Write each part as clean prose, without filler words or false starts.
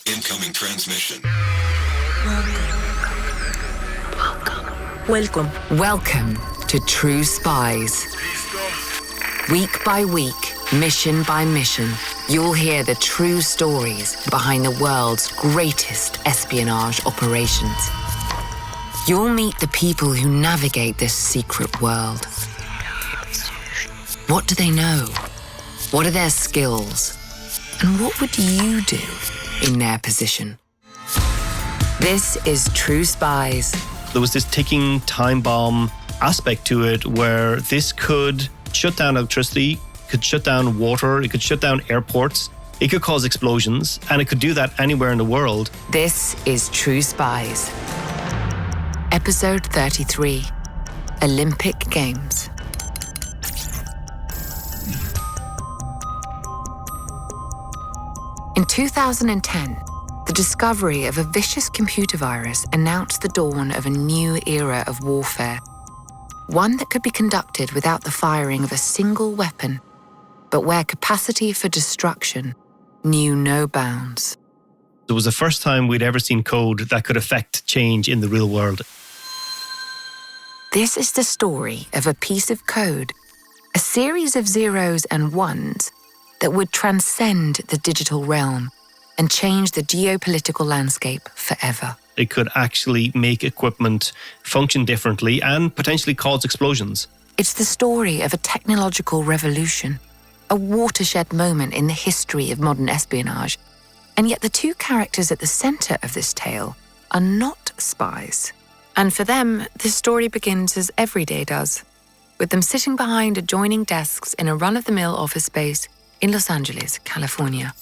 Incoming transmission. Welcome to True Spies. Week by week, mission by mission, you'll hear the true stories behind the world's greatest espionage operations. You'll meet the people who navigate this secret world. What do they know? What are their skills? And what would you do in their position? This is True Spies. There was this ticking time bomb aspect to it where this could shut down electricity, could shut down water, it could shut down airports, it could cause explosions, and it could do that anywhere in the world. This is True Spies. Episode 33, Olympic Games. In 2010, the discovery of a vicious computer virus announced the dawn of a new era of warfare, one that could be conducted without the firing of a single weapon, but where capacity for destruction knew no bounds. It was the first time we'd ever seen code that could affect change in the real world. This is the story of a piece of code, a series of zeros and ones that would transcend the digital realm and change the geopolitical landscape forever. It could actually make equipment function differently and potentially cause explosions. It's the story of a technological revolution, a watershed moment in the history of modern espionage. And yet the two characters at the center of this tale are not spies. And for them, this story begins as every day does, with them sitting behind adjoining desks in a run-of-the-mill office space in Los Angeles, California.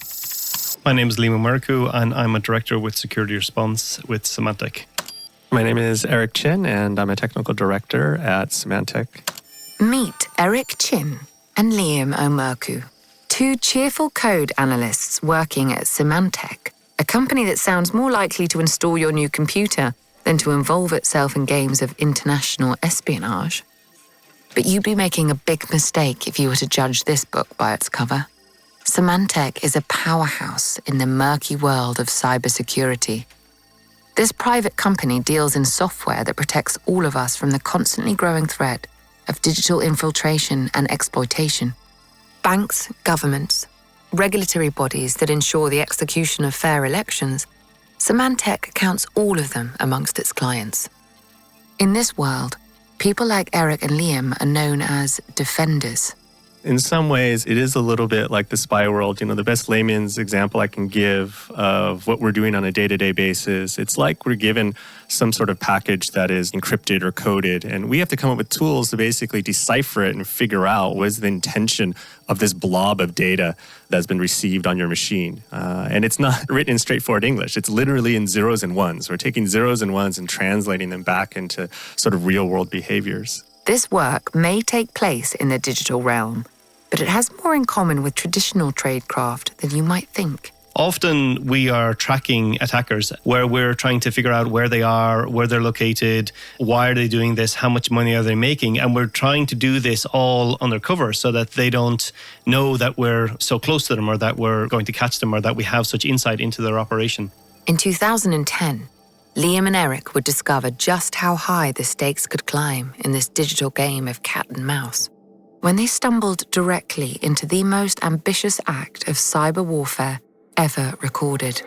My name is Liam Muraku, and I'm a director with security response with Symantec. My name is Eric Chin, and I'm a technical director at Symantec. Meet Eric Chin and Liam O'Murku, two cheerful code analysts working at Symantec, a company that sounds more likely to install your new computer than to involve itself in games of international espionage. But you'd be making a big mistake if you were to judge this book by its cover. Symantec is a powerhouse in the murky world of cybersecurity. This private company deals in software that protects all of us from the constantly growing threat of digital infiltration and exploitation. Banks, governments, regulatory bodies that ensure the execution of fair elections, Symantec counts all of them amongst its clients. In this world, people like Eric and Liam are known as defenders. In some ways, it is a little bit like the spy world. You know, the best layman's example I can give of what we're doing on a day-to-day basis, it's like we're given some sort of package that is encrypted or coded, and we have to come up with tools to basically decipher it and figure out what is the intention of this blob of data that's been received on your machine. And it's not written in straightforward English. It's literally in zeros and ones. We're taking zeros and ones and translating them back into sort of real-world behaviors. This work may take place in the digital realm, but it has more in common with traditional tradecraft than you might think. Often we are tracking attackers where we're trying to figure out where they are, where they're located, why are they doing this, how much money are they making, and we're trying to do this all undercover so that they don't know that we're so close to them or that we're going to catch them or that we have such insight into their operation. In 2010, Liam and Eric would discover just how high the stakes could climb in this digital game of cat and mouse when they stumbled directly into the most ambitious act of cyber warfare ever recorded.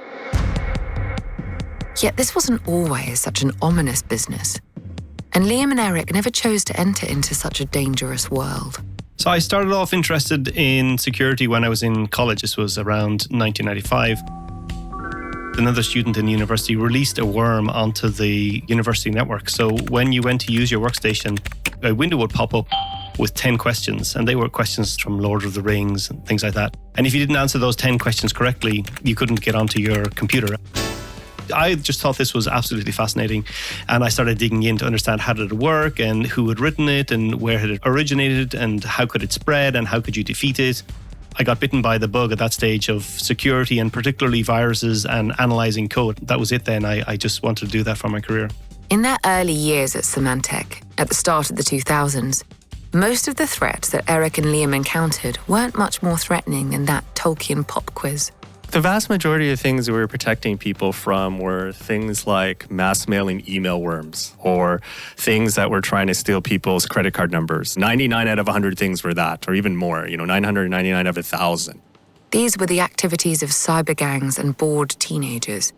Yet this wasn't always such an ominous business, and Liam and Eric never chose to enter into such a dangerous world. So I started off interested in security when I was in college. This was around 1995. Another student in university released a worm onto the university network. So when you went to use your workstation, a window would pop up with 10 questions, and they were questions from Lord of the Rings and things like that. And if you didn't answer those 10 questions correctly, you couldn't get onto your computer. I just thought this was absolutely fascinating, and I started digging in to understand how did it work and who had written it and where had it originated and how could it spread and how could you defeat it. I got bitten by the bug at that stage of security and particularly viruses and analyzing code. That was it then. I just wanted to do that for my career. In their early years at Symantec, at the start of the 2000s, most of the threats that Eric and Liam encountered weren't much more threatening than that Tolkien pop quiz. The vast majority of things we were protecting people from were things like mass mailing email worms or things that were trying to steal people's credit card numbers. 99 out of 100 things were that, or even more, 999 out of 1,000. These were the activities of cyber gangs and bored teenagers,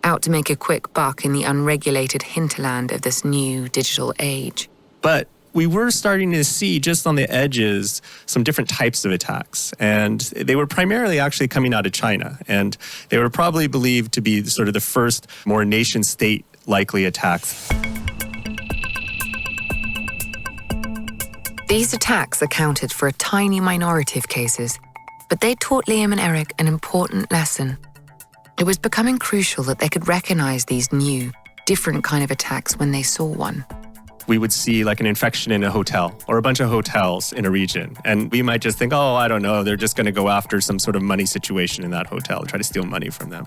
out to make a quick buck in the unregulated hinterland of this new digital age. But we were starting to see just on the edges some different types of attacks. And they were primarily actually coming out of China. And they were probably believed to be sort of the first more nation-state likely attacks. These attacks accounted for a tiny minority of cases, but they taught Liam and Eric an important lesson. It was becoming crucial that they could recognize these new, different kind of attacks when they saw one. We would see like an infection in a hotel or a bunch of hotels in a region. And we might just think, oh, I don't know, they're just going to go after some sort of money situation in that hotel, try to steal money from them.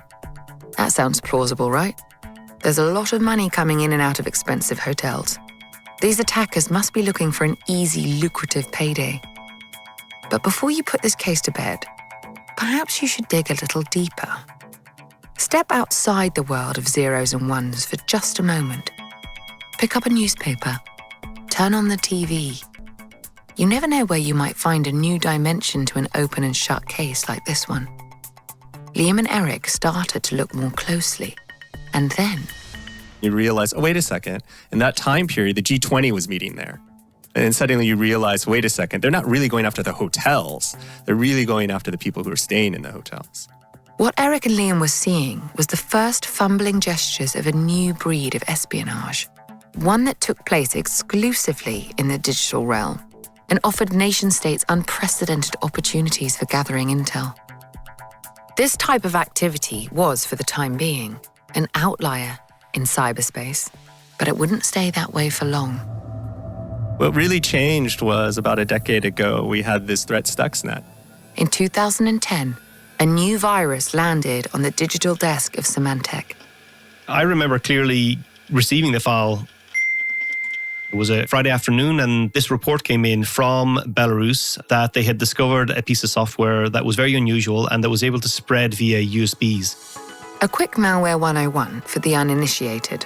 That sounds plausible, right? There's a lot of money coming in and out of expensive hotels. These attackers must be looking for an easy, lucrative payday. But before you put this case to bed, perhaps you should dig a little deeper. Step outside the world of zeros and ones for just a moment. Pick up a newspaper. Turn on the TV. You never know where you might find a new dimension to an open and shut case like this one. Liam and Eric started to look more closely. And then you realize, oh, wait a second. In that time period, the G20 was meeting there. And then suddenly you realize, wait a second, they're not really going after the hotels. They're really going after the people who are staying in the hotels. What Eric and Liam were seeing was the first fumbling gestures of a new breed of espionage. One that took place exclusively in the digital realm and offered nation-states unprecedented opportunities for gathering intel. This type of activity was, for the time being, an outlier in cyberspace, but it wouldn't stay that way for long. What really changed was about a decade ago, we had this threat Stuxnet. In 2010, a new virus landed on the digital desk of Symantec. I remember clearly receiving the file. It was a Friday afternoon, and this report came in from Belarus that they had discovered a piece of software that was very unusual and that was able to spread via USBs. A quick malware 101 for the uninitiated.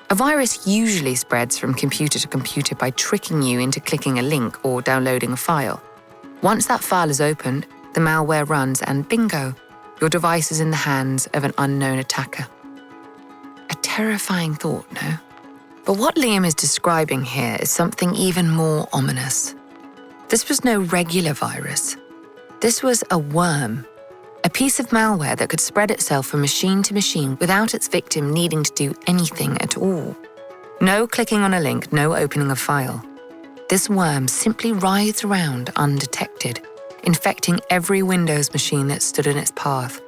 A virus usually spreads from computer to computer by tricking you into clicking a link or downloading a file. Once that file is opened, the malware runs and bingo, your device is in the hands of an unknown attacker. A terrifying thought, no? But what Liam is describing here is something even more ominous. This was no regular virus. This was a worm, a piece of malware that could spread itself from machine to machine without its victim needing to do anything at all. No clicking on a link, no opening a file. This worm simply writhed around undetected, infecting every Windows machine that stood in its path.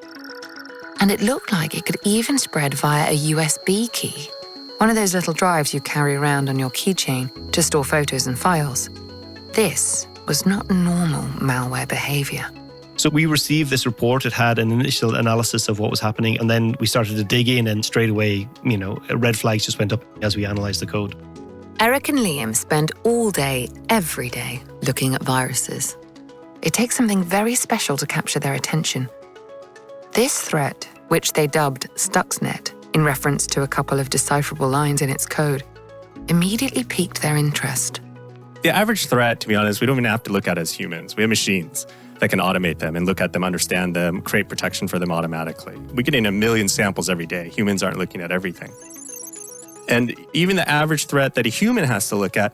And it looked like it could even spread via a USB key, one of those little drives you carry around on your keychain to store photos and files. This was not normal malware behavior. So we received this report. It had an initial analysis of what was happening, and then we started to dig in, and straight away, red flags just went up as we analysed the code. Eric and Liam spend all day, every day, looking at viruses. It takes something very special to capture their attention. This threat, which they dubbed Stuxnet, in reference to a couple of decipherable lines in its code, immediately piqued their interest. The average threat, to be honest, we don't even have to look at as humans. We have machines that can automate them and look at them, understand them, create protection for them automatically. We get in 1 million samples every day. Humans aren't looking at everything. And even the average threat that a human has to look at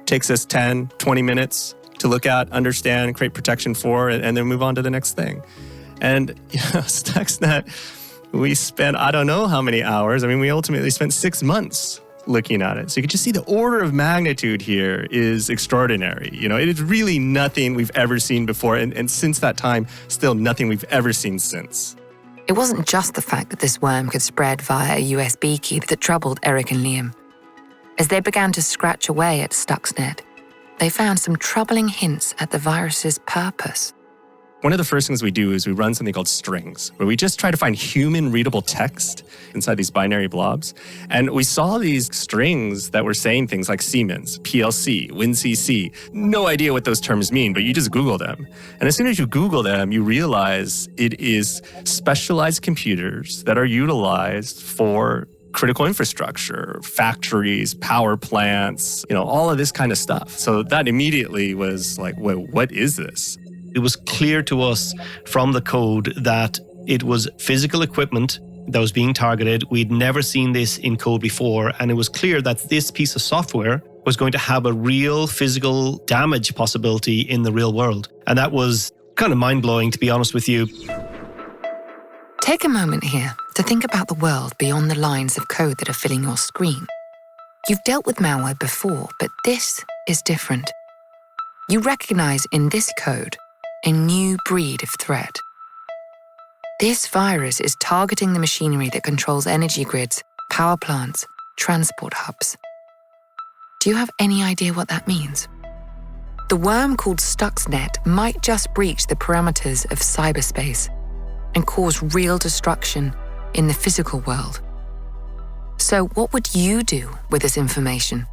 takes us 10, 20 minutes to look at, understand, create protection for, and then move on to the next thing. And Stuxnet, we spent, I don't know how many hours. We ultimately spent 6 months looking at it. So you can just see the order of magnitude here is extraordinary. It is really nothing we've ever seen before. And since that time, still nothing we've ever seen since. It wasn't just the fact that this worm could spread via a USB key that troubled Eric and Liam. As they began to scratch away at Stuxnet, they found some troubling hints at the virus's purpose. One of the first things we do is we run something called strings, where we just try to find human-readable text inside these binary blobs. And we saw these strings that were saying things like Siemens, PLC, WinCC. No idea what those terms mean, but you just Google them. And as soon as you Google them, you realize it is specialized computers that are utilized for critical infrastructure, factories, power plants, all of this kind of stuff. So that immediately was like, wait, what is this? It was clear to us from the code that it was physical equipment that was being targeted. We'd never seen this in code before, and it was clear that this piece of software was going to have a real physical damage possibility in the real world. And that was kind of mind-blowing, to be honest with you. Take a moment here to think about the world beyond the lines of code that are filling your screen. You've dealt with malware before, but this is different. You recognize in this code a new breed of threat. This virus is targeting the machinery that controls energy grids, power plants, transport hubs. Do you have any idea what that means? The worm called Stuxnet might just breach the parameters of cyberspace and cause real destruction in the physical world. So what would you do with this information?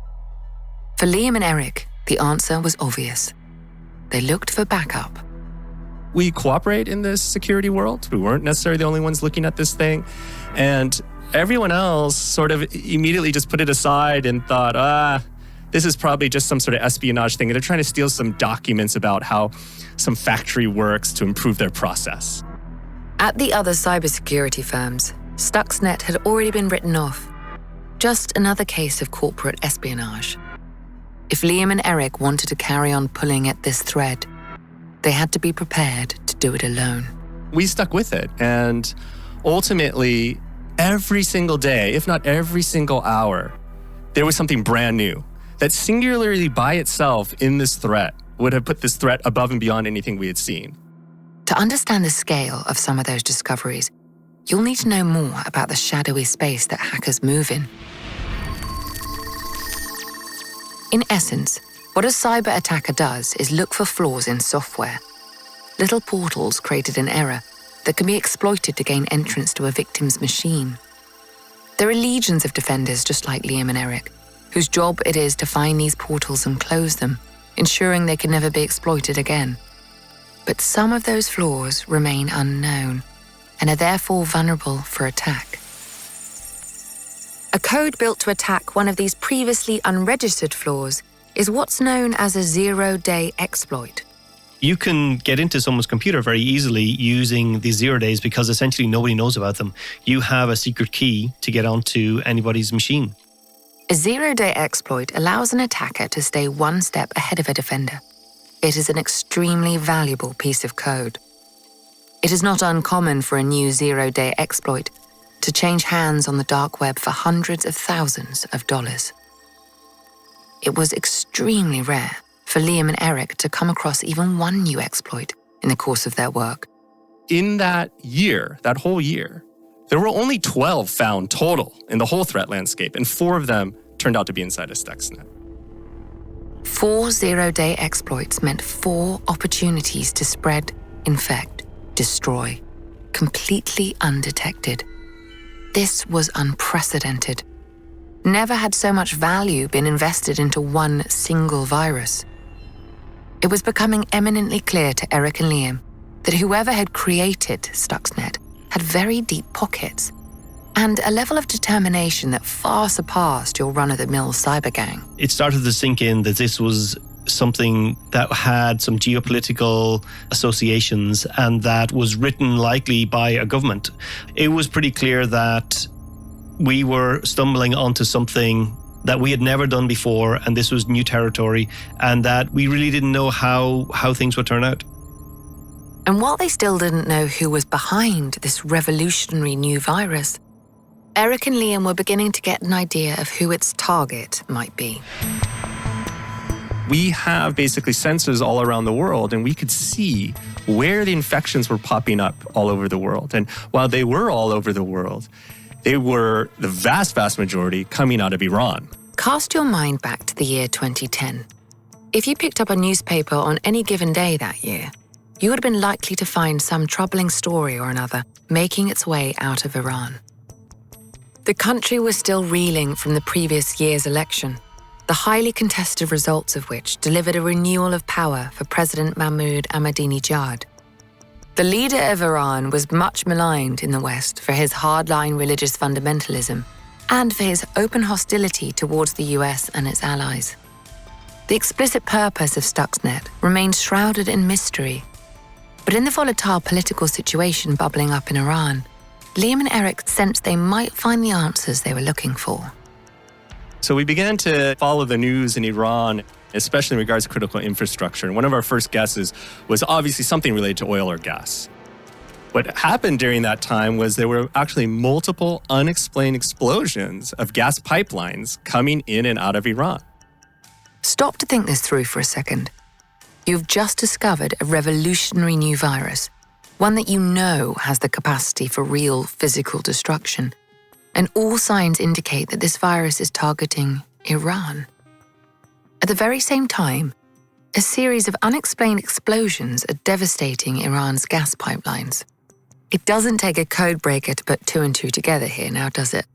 For Liam and Eric, the answer was obvious. They looked for backup. We cooperate in this security world. We weren't necessarily the only ones looking at this thing. And everyone else sort of immediately just put it aside and thought, this is probably just some sort of espionage thing. They're trying to steal some documents about how some factory works to improve their process. At the other cybersecurity firms, Stuxnet had already been written off. Just another case of corporate espionage. If Liam and Eric wanted to carry on pulling at this thread, they had to be prepared to do it alone. We stuck with it, and ultimately, every single day, if not every single hour, there was something brand new that singularly by itself in this threat would have put this threat above and beyond anything we had seen. To understand the scale of some of those discoveries, you'll need to know more about the shadowy space that hackers move in. In essence, what a cyber attacker does is look for flaws in software, little portals created in error that can be exploited to gain entrance to a victim's machine. There are legions of defenders just like Liam and Eric, whose job it is to find these portals and close them, ensuring they can never be exploited again. But some of those flaws remain unknown and are therefore vulnerable for attack. A code built to attack one of these previously unregistered flaws is what's known as a zero-day exploit. You can get into someone's computer very easily using these 0 days because essentially nobody knows about them. You have a secret key to get onto anybody's machine. A zero-day exploit allows an attacker to stay one step ahead of a defender. It is an extremely valuable piece of code. It is not uncommon for a new zero-day exploit to change hands on the dark web for hundreds of thousands of dollars. It was extremely rare for Liam and Eric to come across even one new exploit in the course of their work. In that year, that whole year, there were only 12 found total in the whole threat landscape, and 4 of them turned out to be inside of Stuxnet. 4 zero-day exploits meant 4 opportunities to spread, infect, destroy, completely undetected. This was unprecedented. Never had so much value been invested into one single virus. It was becoming eminently clear to Eric and Liam that whoever had created Stuxnet had very deep pockets and a level of determination that far surpassed your run-of-the-mill cyber gang. It started to sink in that this was something that had some geopolitical associations and that was written likely by a government. It was pretty clear that we were stumbling onto something that we had never done before, and this was new territory, and that we really didn't know how things would turn out. And while they still didn't know who was behind this revolutionary new virus, Eric and Liam were beginning to get an idea of who its target might be. We have basically sensors all around the world, and we could see where the infections were popping up all over the world. And while they were all over the world, they were the vast, vast majority coming out of Iran. Cast your mind back to the year 2010. If you picked up a newspaper on any given day that year, you would have been likely to find some troubling story or another making its way out of Iran. The country was still reeling from the previous year's election, the highly contested results of which delivered a renewal of power for President Mahmoud Ahmadinejad. The leader of Iran was much maligned in the West for his hardline religious fundamentalism and for his open hostility towards the US and its allies. The explicit purpose of Stuxnet remained shrouded in mystery. But in the volatile political situation bubbling up in Iran, Liam and Eric sensed they might find the answers they were looking for. So we began to follow the news in Iran, especially in regards to critical infrastructure. And one of our first guesses was obviously something related to oil or gas. What happened during that time was there were actually multiple unexplained explosions of gas pipelines coming in and out of Iran. Stop to think this through for a second. You've just discovered a revolutionary new virus, one that you know has the capacity for real physical destruction. And all signs indicate that this virus is targeting Iran. At the very same time, a series of unexplained explosions are devastating Iran's gas pipelines. It doesn't take a code breaker to put two and two together here now, does it?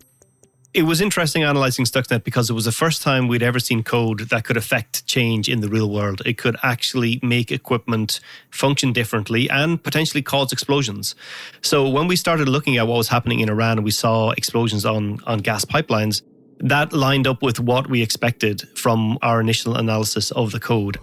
It was interesting analysing Stuxnet because it was the first time we'd ever seen code that could affect change in the real world. It could actually make equipment function differently and potentially cause explosions. So when we started looking at what was happening in Iran and we saw explosions on gas pipelines, that lined up with what we expected from our initial analysis of the code.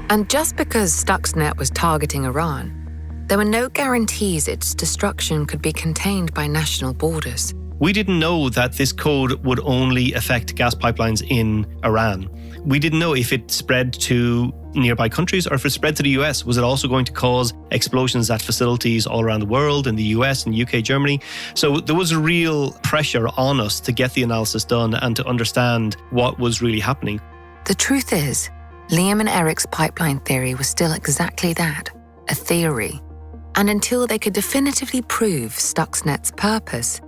And just because Stuxnet was targeting Iran, there were no guarantees its destruction could be contained by national borders. We didn't know that this code would only affect gas pipelines in Iran. We didn't know if it spread to nearby countries or if it spread to the US. Was it also going to cause explosions at facilities all around the world, in the US and UK, Germany? So there was a real pressure on us to get the analysis done and to understand what was really happening. The truth is, Liam and Eric's pipeline theory was still exactly that, a theory. And until they could definitively prove Stuxnet's purpose,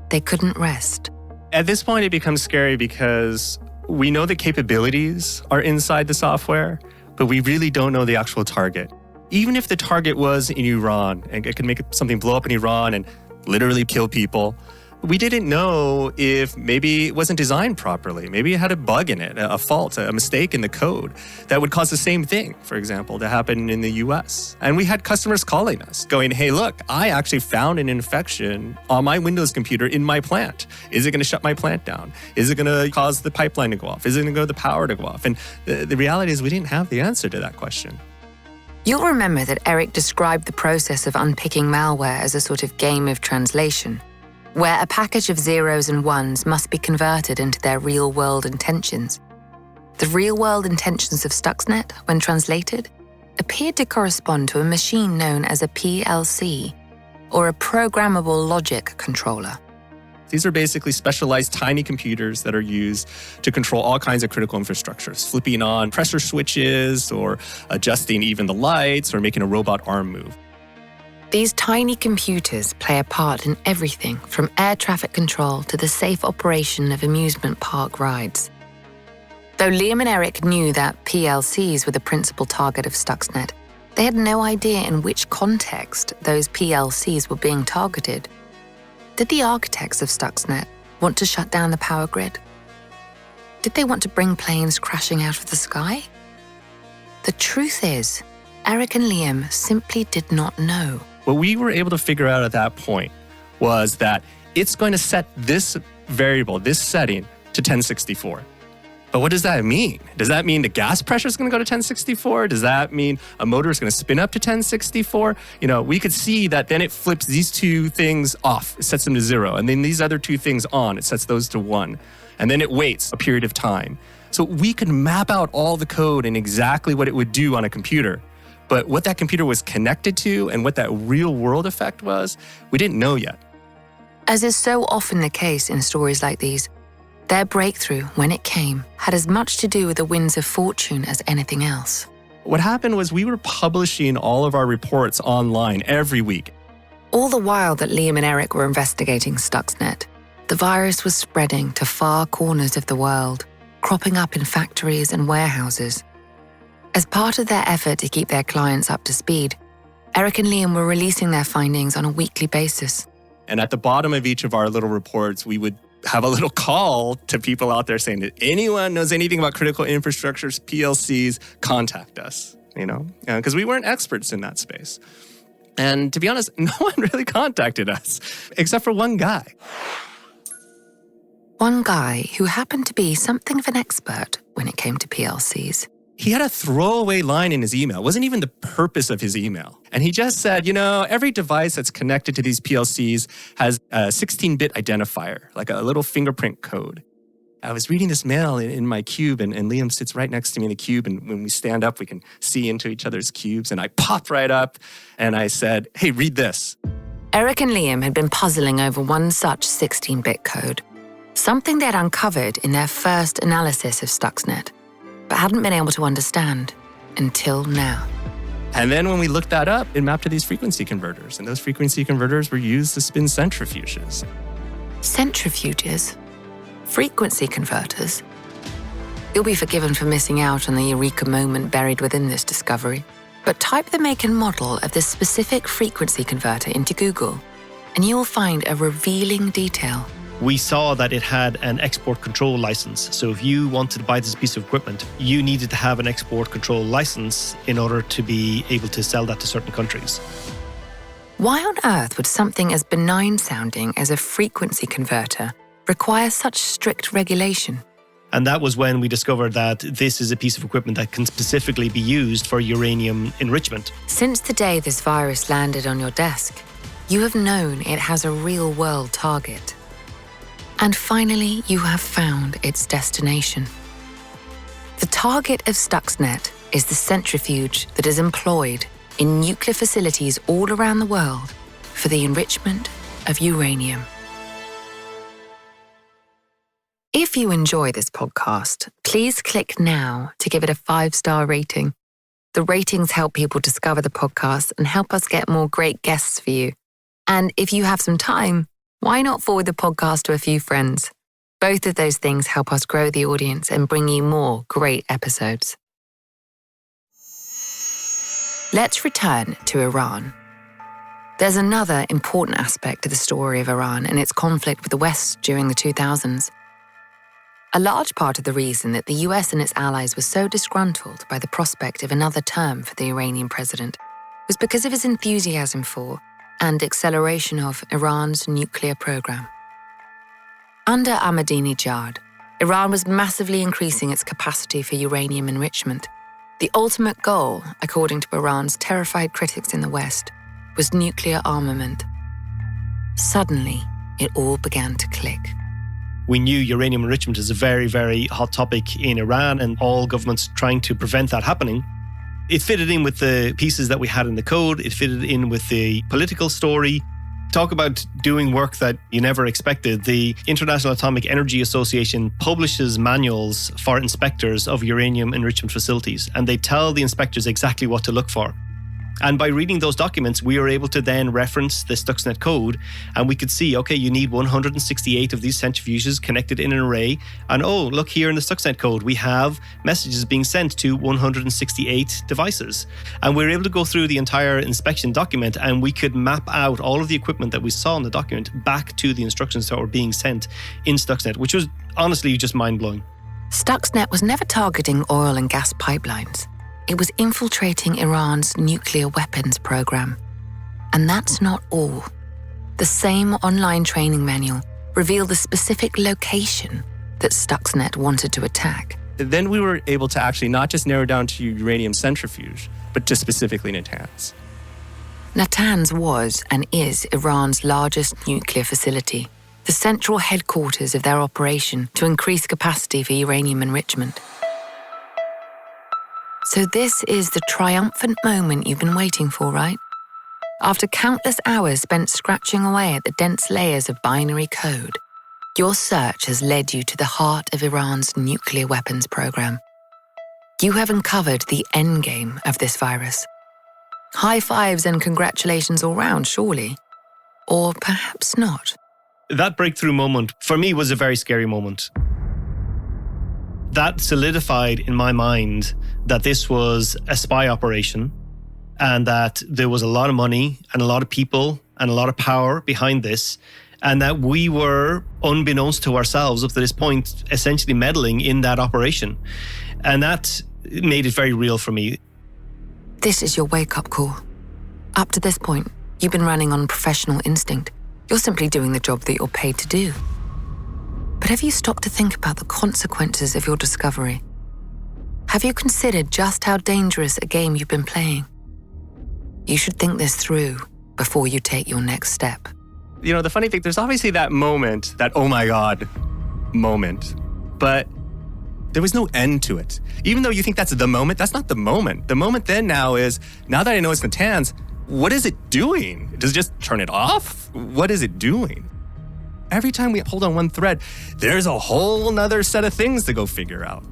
they couldn't rest. At this point, it becomes scary because we know the capabilities are inside the software, but we really don't know the actual target. Even if the target was in Iran and it could make something blow up in Iran and literally kill people, we didn't know if maybe it wasn't designed properly. Maybe it had a bug in it, a fault, a mistake in the code that would cause the same thing, for example, to happen in the US. And we had customers calling us going, hey, look, I actually found an infection on my Windows computer in my plant. Is it going to shut my plant down? Is it going to cause the pipeline to go off? Is it going to go the power to go off? And the reality is we didn't have the answer to that question. You'll remember that Eric described the process of unpicking malware as a sort of game of translation, where a package of zeros and ones must be converted into their real-world intentions. The real-world intentions of Stuxnet, when translated, appeared to correspond to a machine known as a PLC, or a programmable logic controller. These are basically specialized tiny computers that are used to control all kinds of critical infrastructures, flipping on pressure switches or adjusting even the lights or making a robot arm move. These tiny computers play a part in everything from air traffic control to the safe operation of amusement park rides. Though Liam and Eric knew that PLCs were the principal target of Stuxnet, they had no idea in which context those PLCs were being targeted. Did the architects of Stuxnet want to shut down the power grid? Did they want to bring planes crashing out of the sky? The truth is, Eric and Liam simply did not know. What we were able to figure out at that point was that it's going to set this variable, this setting, to 1064. But what does that mean? Does that mean the gas pressure is going to go to 1064? Does that mean a motor is going to spin up to 1064? We could see that then it flips these two things off. It sets them to 0. And then these other two things on. It sets those to 1. And then it waits a period of time. So we could map out all the code and exactly what it would do on a computer. But what that computer was connected to and what that real world effect was, we didn't know yet. As is so often the case in stories like these, their breakthrough, when it came, had as much to do with the winds of fortune as anything else. What happened was we were publishing all of our reports online every week. All the while that Liam and Eric were investigating Stuxnet, the virus was spreading to far corners of the world, cropping up in factories and warehouses. As part of their effort to keep their clients up to speed, Eric and Liam were releasing their findings on a weekly basis. And at the bottom of each of our little reports, we would have a little call to people out there saying, if anyone knows anything about critical infrastructures, PLCs, contact us, because we weren't experts in that space. And to be honest, no one really contacted us, except for one guy. One guy who happened to be something of an expert when it came to PLCs. He had a throwaway line in his email. It wasn't even the purpose of his email. And he just said, every device that's connected to these PLCs has a 16-bit identifier, like a little fingerprint code. I was reading this mail in my cube, and Liam sits right next to me in the cube. And when we stand up, we can see into each other's cubes. And I popped right up, and I said, hey, read this. Eric and Liam had been puzzling over one such 16-bit code, something they'd uncovered in their first analysis of Stuxnet, but hadn't been able to understand until now. And then when we looked that up, it mapped to these frequency converters. And those frequency converters were used to spin centrifuges. Centrifuges? Frequency converters? You'll be forgiven for missing out on the eureka moment buried within this discovery. But type the make and model of this specific frequency converter into Google, and you'll find a revealing detail. We saw that it had an export control license. So if you wanted to buy this piece of equipment, you needed to have an export control license in order to be able to sell that to certain countries. Why on earth would something as benign sounding as a frequency converter require such strict regulation? And that was when we discovered that this is a piece of equipment that can specifically be used for uranium enrichment. Since the day this virus landed on your desk, you have known it has a real-world target. And finally, you have found its destination. The target of Stuxnet is the centrifuge that is employed in nuclear facilities all around the world for the enrichment of uranium. If you enjoy this podcast, please click now to give it a 5-star rating. The ratings help people discover the podcast and help us get more great guests for you. And if you have some time, why not forward the podcast to a few friends? Both of those things help us grow the audience and bring you more great episodes. Let's return to Iran. There's another important aspect to the story of Iran and its conflict with the West during the 2000s. A large part of the reason that the US and its allies were so disgruntled by the prospect of another term for the Iranian president was because of his enthusiasm for and acceleration of Iran's nuclear program. Under Ahmadinejad, Iran was massively increasing its capacity for uranium enrichment. The ultimate goal, according to Iran's terrified critics in the West, was nuclear armament. Suddenly, it all began to click. We knew uranium enrichment is a very, very hot topic in Iran, and all governments trying to prevent that happening. It fitted in with the pieces that we had in the code. It fitted in with the political story. Talk about doing work that you never expected. The International Atomic Energy Association publishes manuals for inspectors of uranium enrichment facilities, and they tell the inspectors exactly what to look for. And by reading those documents, we were able to then reference the Stuxnet code, and we could see, okay, you need 168 of these centrifuges connected in an array. And oh, look here in the Stuxnet code, we have messages being sent to 168 devices. And we were able to go through the entire inspection document, and we could map out all of the equipment that we saw in the document back to the instructions that were being sent in Stuxnet, which was honestly just mind-blowing. Stuxnet was never targeting oil and gas pipelines. It was infiltrating Iran's nuclear weapons program. And that's not all. The same online training manual revealed the specific location that Stuxnet wanted to attack. Then we were able to actually not just narrow down to uranium centrifuge, but to specifically Natanz. Natanz was and is Iran's largest nuclear facility, the central headquarters of their operation to increase capacity for uranium enrichment. So this is the triumphant moment you've been waiting for, right? After countless hours spent scratching away at the dense layers of binary code, your search has led you to the heart of Iran's nuclear weapons program. You have uncovered the endgame of this virus. High fives and congratulations all round, surely. Or perhaps not. That breakthrough moment, for me, was a very scary moment. that solidified in my mind that this was a spy operation and that there was a lot of money and a lot of people and a lot of power behind this, and that we were, unbeknownst to ourselves up to this point, essentially meddling in that operation. And that made it very real for me. This is your wake-up call. Up to this point, you've been running on professional instinct. You're simply doing the job that you're paid to do. But have you stopped to think about the consequences of your discovery? Have you considered just how dangerous a game you've been playing? You should think this through before you take your next step. You know, the funny thing, there's obviously that moment, that oh my God moment, but there was no end to it. Even though you think that's the moment, that's not the moment. The moment then now is, now that I know it's Natanz, what is it doing? Does it just turn it off? What is it doing? Every time we pulled on one thread, there's a whole nother set of things to go figure out.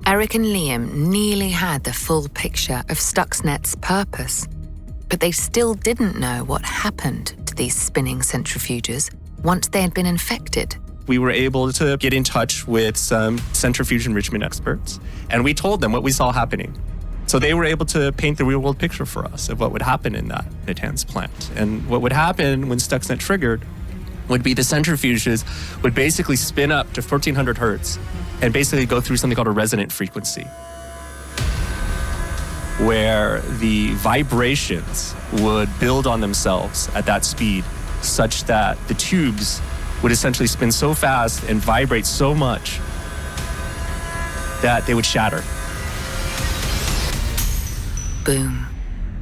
Eric and Liam nearly had the full picture of Stuxnet's purpose, but they still didn't know what happened to these spinning centrifuges once they had been infected. We were able to get in touch with some centrifuge enrichment experts, and we told them what we saw happening. So they were able to paint the real-world picture for us of what would happen in that Natanz plant. And what would happen when Stuxnet triggered would be the centrifuges would basically spin up to 1400 hertz and basically go through something called a resonant frequency, where the vibrations would build on themselves at that speed such that the tubes would essentially spin so fast and vibrate so much that they would shatter. Boom.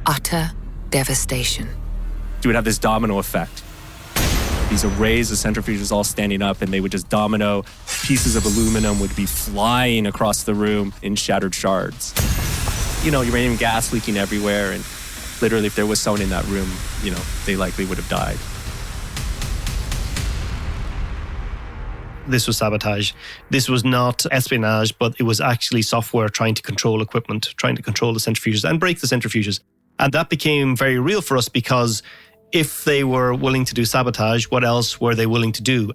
Utter devastation. You would have this domino effect. These arrays of centrifuges all standing up, and they would just domino. Pieces of aluminum would be flying across the room in shattered shards. You know, uranium gas leaking everywhere, and literally if there was someone in that room, you know, they likely would have died. This was sabotage. This was not espionage, but it was actually software trying to control equipment, trying to control the centrifuges and break the centrifuges. And that became very real for us because if they were willing to do sabotage, what else were they willing to do?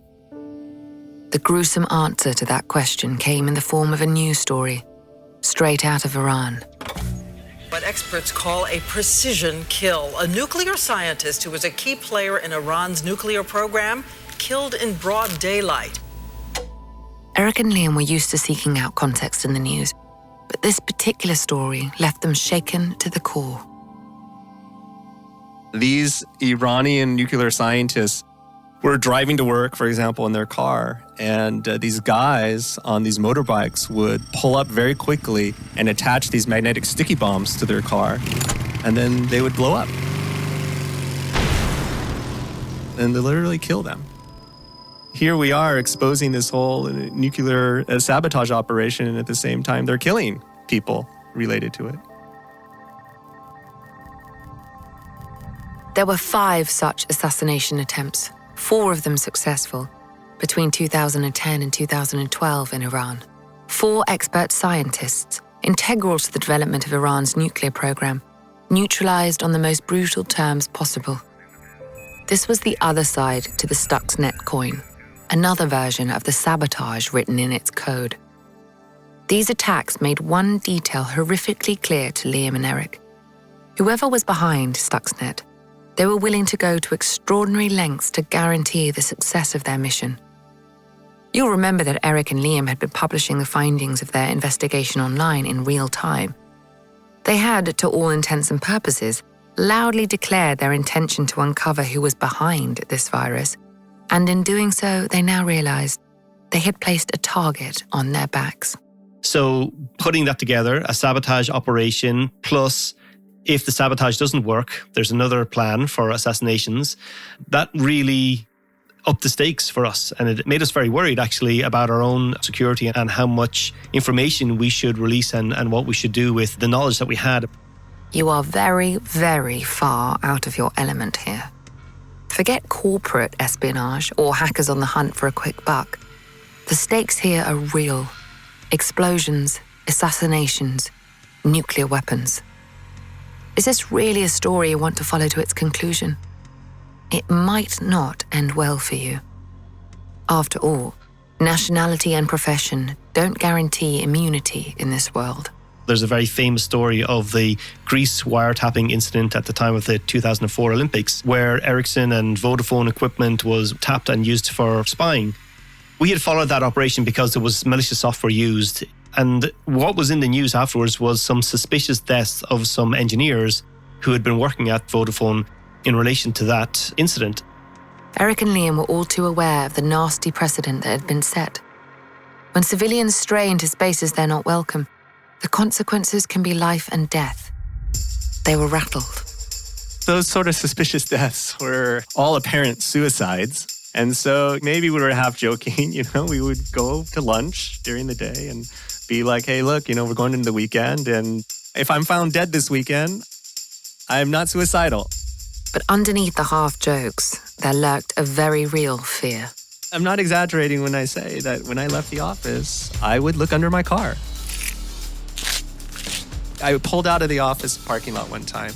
The gruesome answer to that question came in the form of a news story, straight out of Iran. What experts call a precision kill. A nuclear scientist who was a key player in Iran's nuclear program killed in broad daylight. Eric and Liam were used to seeking out context in the news, but this particular story left them shaken to the core. These Iranian nuclear scientists were driving to work, for example, in their car, and these guys on these motorbikes would pull up very quickly and attach these magnetic sticky bombs to their car, and then they would blow up. And they literally kill them. Here we are exposing this whole nuclear sabotage operation, and at the same time, they're killing people related to it. There were 5 such assassination attempts, 4 of them successful, between 2010 and 2012 in Iran. 4 expert scientists, integral to the development of Iran's nuclear program, neutralized on the most brutal terms possible. This was the other side to the Stuxnet coin, another version of the sabotage written in its code. These attacks made one detail horrifically clear to Liam and Eric. Whoever was behind Stuxnet, they were willing to go to extraordinary lengths to guarantee the success of their mission. You'll remember that Eric and Liam had been publishing the findings of their investigation online in real time. They had, to all intents and purposes, loudly declared their intention to uncover who was behind this virus, and in doing so, they now realized they had placed a target on their backs. So putting that together, a sabotage operation plus if the sabotage doesn't work, there's another plan for assassinations. That really upped the stakes for us. And it made us very worried, actually, about our own security and how much information we should release and what we should do with the knowledge that we had. You are very, very far out of your element here. Forget corporate espionage or hackers on the hunt for a quick buck. The stakes here are real. Explosions, assassinations, nuclear weapons. Is this really a story you want to follow to its conclusion? It might not end well for you. After all, Nationality and profession don't guarantee immunity in this world. There's a very famous story of the Greece wiretapping incident at the time of the 2004 Olympics, where Ericsson and Vodafone equipment was tapped and used for spying. We had followed that operation because there was malicious software used. And what was in the news afterwards was some suspicious deaths of some engineers who had been working at Vodafone in relation to that incident. Eric and Liam were all too aware of the nasty precedent that had been set. When civilians stray into spaces they're not welcome, the consequences can be life and death. They were rattled. Those sort of suspicious deaths were all apparent suicides. And so maybe we were half joking, we would go to lunch during the day and be like, hey, look, we're going into the weekend. And if I'm found dead this weekend, I'm not suicidal. But underneath the half jokes, there lurked a very real fear. I'm not exaggerating when I say that when I left the office, I would look under my car. I pulled out of the office parking lot one time,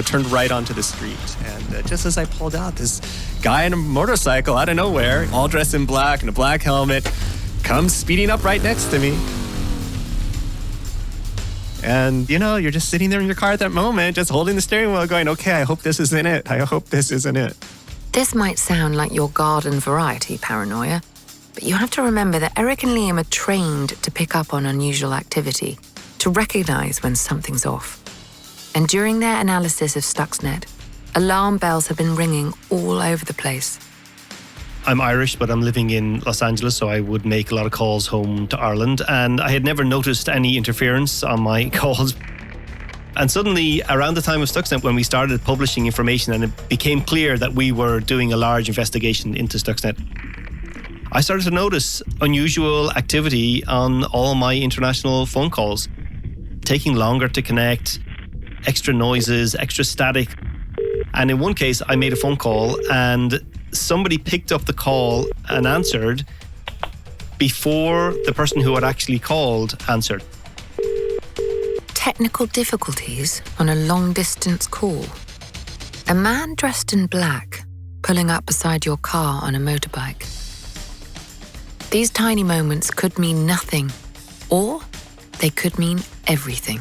turned right onto the street. And just as I pulled out, this guy on a motorcycle out of nowhere, all dressed in black and a black helmet, comes speeding up right next to me. And, you're just sitting there in your car at that moment, just holding the steering wheel going, okay, I hope this isn't it. I hope this isn't it. This might sound like your garden variety paranoia, but you have to remember that Eric and Liam are trained to pick up on unusual activity, to recognize when something's off. And during their analysis of Stuxnet, alarm bells have been ringing all over the place. I'm Irish, but I'm living in Los Angeles, so I would make a lot of calls home to Ireland, and I had never noticed any interference on my calls. And suddenly, around the time of Stuxnet, when we started publishing information and it became clear that we were doing a large investigation into Stuxnet, I started to notice unusual activity on all my international phone calls, taking longer to connect, extra noises, extra static. And in one case, I made a phone call and somebody picked up the call and answered before the person who had actually called answered. Technical difficulties on a long-distance call. A man dressed in black pulling up beside your car on a motorbike. These tiny moments could mean nothing, or they could mean everything.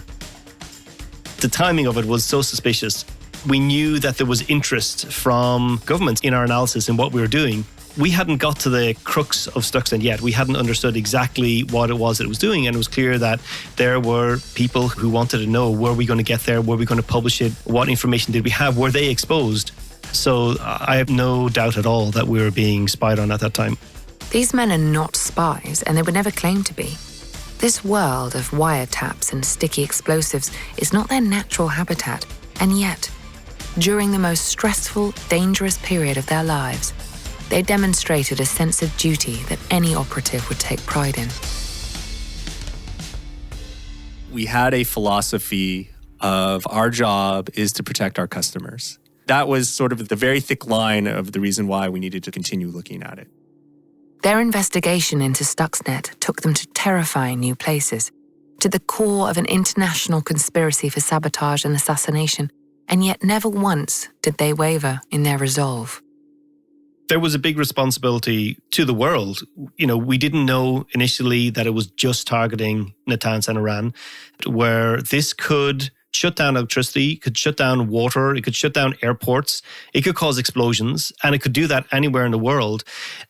The timing of it was so suspicious. We knew that there was interest from governments in our analysis and what we were doing. We hadn't got to the crux of Stuxnet yet. We hadn't understood exactly what it was that it was doing, and it was clear that there were people who wanted to know, were we going to get there? Were we going to publish it? What information did we have? Were they exposed? So I have no doubt at all that we were being spied on at that time. These men are not spies, and they would never claim to be. This world of wiretaps and sticky explosives is not their natural habitat, and yet, during the most stressful, dangerous period of their lives, they demonstrated a sense of duty that any operative would take pride in. We had a philosophy of our job is to protect our customers. That was sort of the very thick line of the reason why we needed to continue looking at it. Their investigation into Stuxnet took them to terrifying new places, to the core of an international conspiracy for sabotage and assassination, and yet never once did they waver in their resolve. There was a big responsibility to the world. We didn't know initially that it was just targeting Natanz and Iran, where this could shut down electricity, could shut down water, it could shut down airports, it could cause explosions, and it could do that anywhere in the world.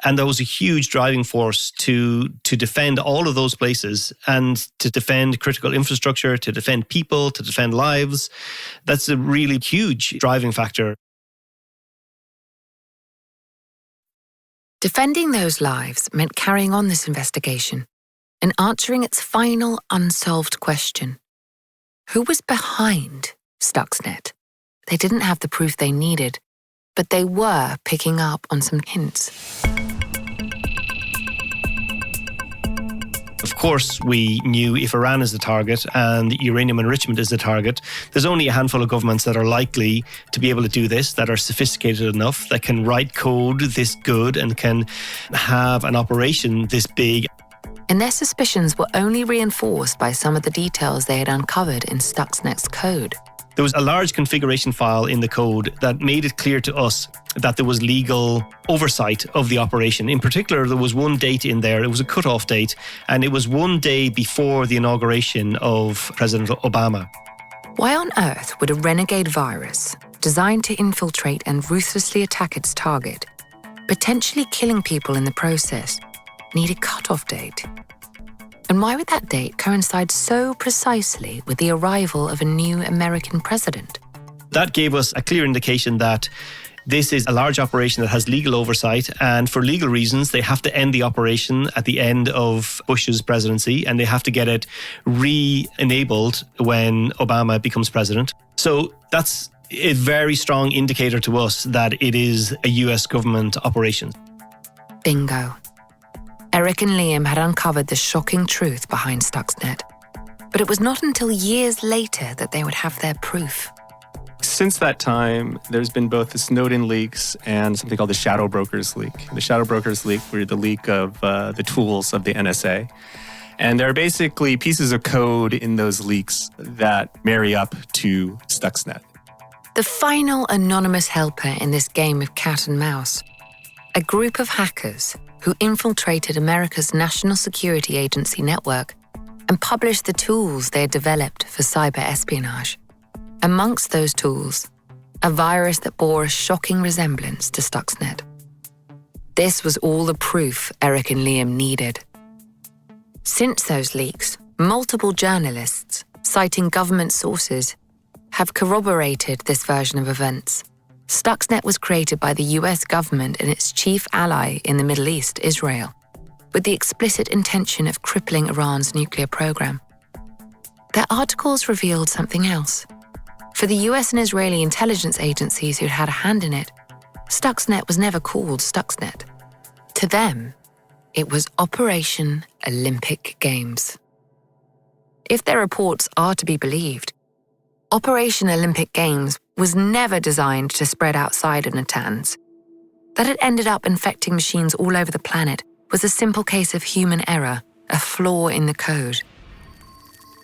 And there was a huge driving force to defend all of those places and to defend critical infrastructure, to defend people, to defend lives. That's a really huge driving factor. Defending those lives meant carrying on this investigation and answering its final unsolved question. Who was behind Stuxnet? They didn't have the proof they needed, but they were picking up on some hints. Of course, we knew if Iran is the target and uranium enrichment is the target, there's only a handful of governments that are likely to be able to do this, that are sophisticated enough, that can write code this good and can have an operation this big. And their suspicions were only reinforced by some of the details they had uncovered in Stuxnet's code. There was a large configuration file in the code that made it clear to us that there was legal oversight of the operation. In particular, there was one date in there. It was a cutoff date, and it was one day before the inauguration of President Obama. Why on earth would a renegade virus, designed to infiltrate and ruthlessly attack its target, potentially killing people in the process, need a cutoff date? And why would that date coincide so precisely with the arrival of a new American president? That gave us a clear indication that this is a large operation that has legal oversight, and for legal reasons, they have to end the operation at the end of Bush's presidency, and they have to get it re-enabled when Obama becomes president. So that's a very strong indicator to us that it is a US government operation. Bingo. Eric and Liam had uncovered the shocking truth behind Stuxnet, but it was not until years later that they would have their proof. Since that time, there's been both the Snowden leaks and something called the Shadow Brokers leak. The Shadow Brokers leak were the leak of the tools of the NSA. And there are basically pieces of code in those leaks that marry up to Stuxnet. The final anonymous helper in this game of cat and mouse. A group of hackers who infiltrated America's National Security Agency network and published the tools they had developed for cyber espionage. Amongst those tools, a virus that bore a shocking resemblance to Stuxnet. This was all the proof Eric and Liam needed. Since those leaks, multiple journalists, citing government sources, have corroborated this version of events. Stuxnet was created by the US government and its chief ally in the Middle East, Israel, with the explicit intention of crippling Iran's nuclear program. Their articles revealed something else. For the US and Israeli intelligence agencies who'd had a hand in it, Stuxnet was never called Stuxnet. To them, it was Operation Olympic Games. If their reports are to be believed, Operation Olympic Games was never designed to spread outside of Natanz. That it ended up infecting machines all over the planet was a simple case of human error, a flaw in the code.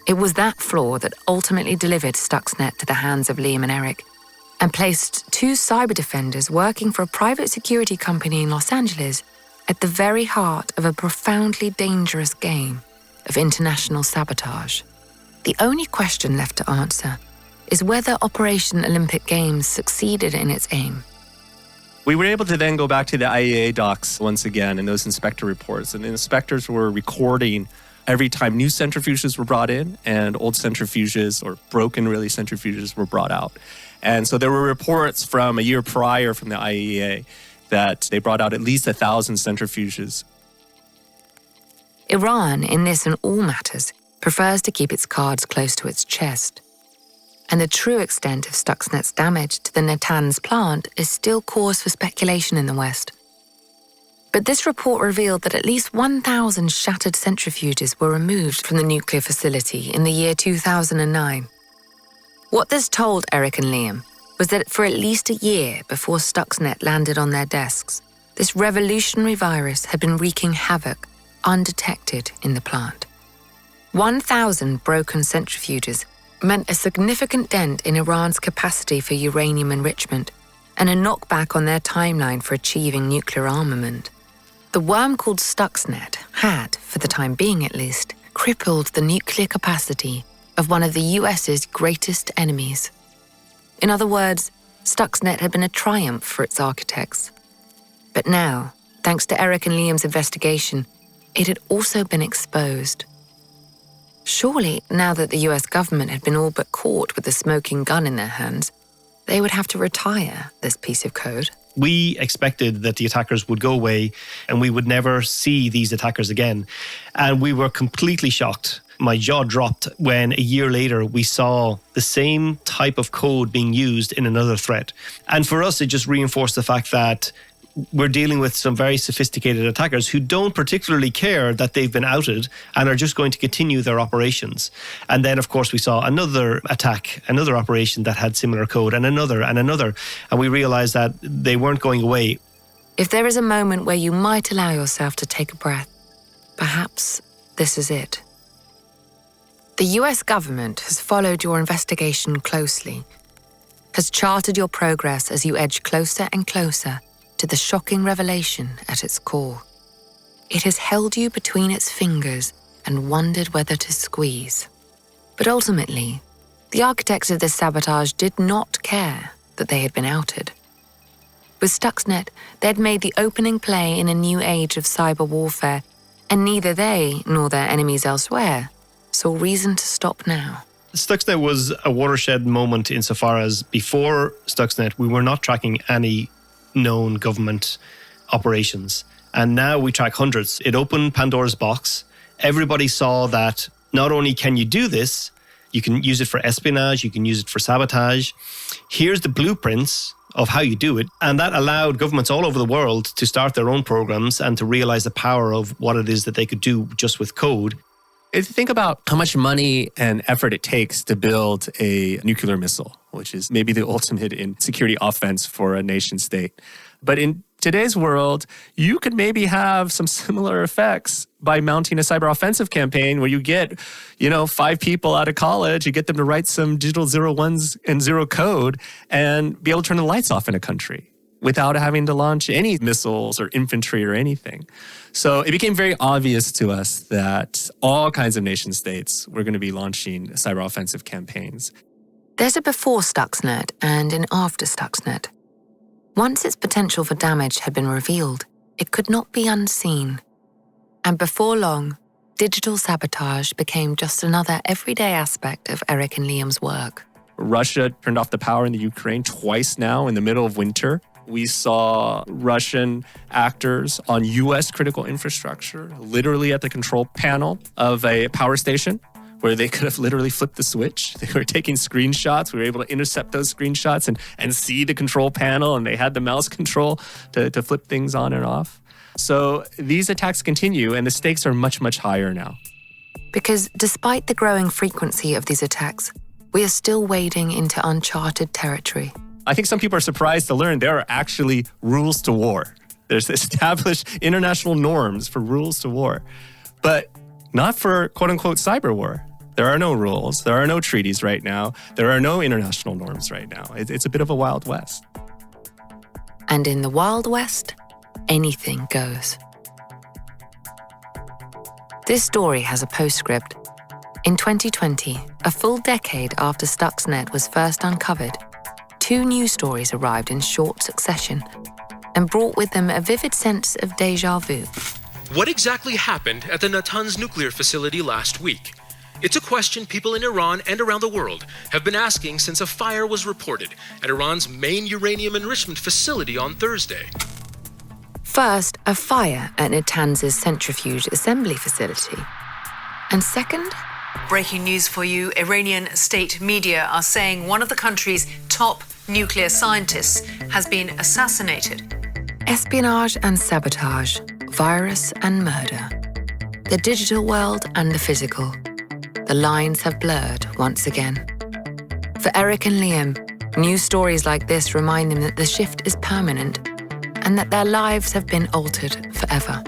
It was that flaw that ultimately delivered Stuxnet to the hands of Liam and Eric and placed two cyber defenders working for a private security company in Los Angeles at the very heart of a profoundly dangerous game of international sabotage. The only question left to answer is whether Operation Olympic Games succeeded in its aim. We were able to then go back to the IAEA docs once again and those inspector reports. And the inspectors were recording every time new centrifuges were brought in and old centrifuges or broken centrifuges were brought out. And so there were reports from a year prior from the IAEA that they brought out at least 1,000 centrifuges. Iran, in this and all matters, prefers to keep its cards close to its chest. And the true extent of Stuxnet's damage to the Natanz plant is still cause for speculation in the West. But this report revealed that at least 1,000 shattered centrifuges were removed from the nuclear facility in the year 2009. What this told Eric and Liam was that for at least a year before Stuxnet landed on their desks, this revolutionary virus had been wreaking havoc undetected in the plant. 1,000 broken centrifuges meant a significant dent in Iran's capacity for uranium enrichment and a knockback on their timeline for achieving nuclear armament. The worm called Stuxnet had, for the time being at least, crippled the nuclear capacity of one of the US's greatest enemies. In other words, Stuxnet had been a triumph for its architects. But now, thanks to Eric and Liam's investigation, it had also been exposed. Surely, now that the US government had been all but caught with a smoking gun in their hands, they would have to retire this piece of code. We expected that the attackers would go away and we would never see these attackers again. And we were completely shocked. My jaw dropped when a year later we saw the same type of code being used in another threat. And for us, it just reinforced the fact that we're dealing with some very sophisticated attackers who don't particularly care that they've been outed and are just going to continue their operations. And then, of course, we saw another attack, another operation that had similar code, and another, and we realized that they weren't going away. If there is a moment where you might allow yourself to take a breath, perhaps this is it. The US government has followed your investigation closely, has charted your progress as you edge closer and closer to the shocking revelation at its core. It has held you between its fingers and wondered whether to squeeze. But ultimately, the architects of this sabotage did not care that they had been outed. With Stuxnet, they'd made the opening play in a new age of cyber warfare, and neither they nor their enemies elsewhere saw reason to stop now. Stuxnet was a watershed moment insofar as before Stuxnet, we were not tracking any known government operations. And now we track hundreds. It opened Pandora's box. Everybody saw that not only can you do this, you can use it for espionage, you can use it for sabotage. Here's the blueprints of how you do it. And that allowed governments all over the world to start their own programs and to realize the power of what it is that they could do just with code. If you think about how much money and effort it takes to build a nuclear missile, which is maybe the ultimate in security offense for a nation state. But in today's world, you could maybe have some similar effects by mounting a cyber offensive campaign where you get, 5 people out of college, you get them to write some digital 01s and 0 code and be able to turn the lights off in a country without having to launch any missiles or infantry or anything. So it became very obvious to us that all kinds of nation states were going to be launching cyber offensive campaigns. There's a before Stuxnet and an after Stuxnet. Once its potential for damage had been revealed, it could not be unseen. And before long, digital sabotage became just another everyday aspect of Eric and Liam's work. Russia turned off the power in the Ukraine twice now in the middle of winter. We saw Russian actors on U.S. critical infrastructure, literally at the control panel of a power station, where they could have literally flipped the switch. They were taking screenshots. We were able to intercept those screenshots and see the control panel, and they had the mouse control to flip things on and off. So these attacks continue, and the stakes are much, much higher now. Because despite the growing frequency of these attacks, we are still wading into uncharted territory. I think some people are surprised to learn there are actually rules to war. There's established international norms for rules to war, but not for quote-unquote cyber war. There are no rules. There are no treaties right now. There are no international norms right now. It's a bit of a Wild West. And in the Wild West, anything goes. This story has a postscript. In 2020, a full decade after Stuxnet was first uncovered, 2 news stories arrived in short succession and brought with them a vivid sense of déjà vu. What exactly happened at the Natanz nuclear facility last week? It's a question people in Iran and around the world have been asking since a fire was reported at Iran's main uranium enrichment facility on Thursday. First, a fire at Natanz's centrifuge assembly facility. And second, Breaking news for you. Iranian state media are saying one of the country's top nuclear scientists has been assassinated. espionage and sabotage, virus and murder. The digital world and the physical. The lines have blurred once again. For Eric and Liam, news stories like this remind them that the shift is permanent and that their lives have been altered forever.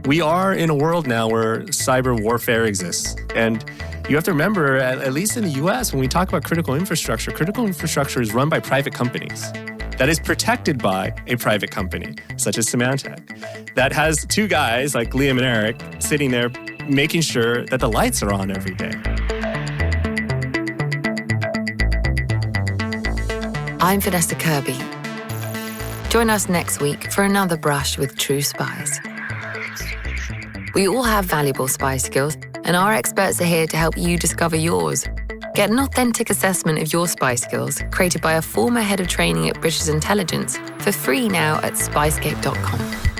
We are in a world now where cyber warfare exists. And you have to remember, at least in the US, when we talk about critical infrastructure is run by private companies. That is protected by a private company, such as Symantec, that has 2 guys like Liam and Eric sitting there making sure that the lights are on every day. I'm Vanessa Kirby. Join us next week for another brush with True Spies. We all have valuable spy skills, and our experts are here to help you discover yours. Get an authentic assessment of your spy skills created by a former head of training at British Intelligence for free now at SPYSCAPE.com.